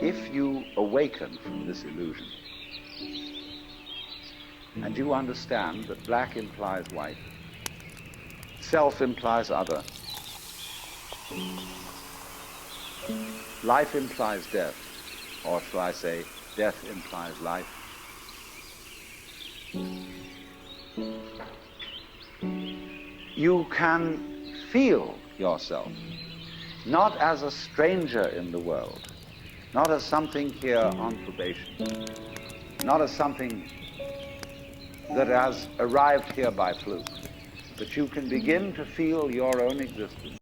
If you awaken from this illusion, and you understand that black implies white, self implies other, life implies death, or shall I say, death implies life, you can feel yourself not as a stranger in the world, not as something here on probation, not as something that has arrived here by fluke, but you can begin to feel your own existence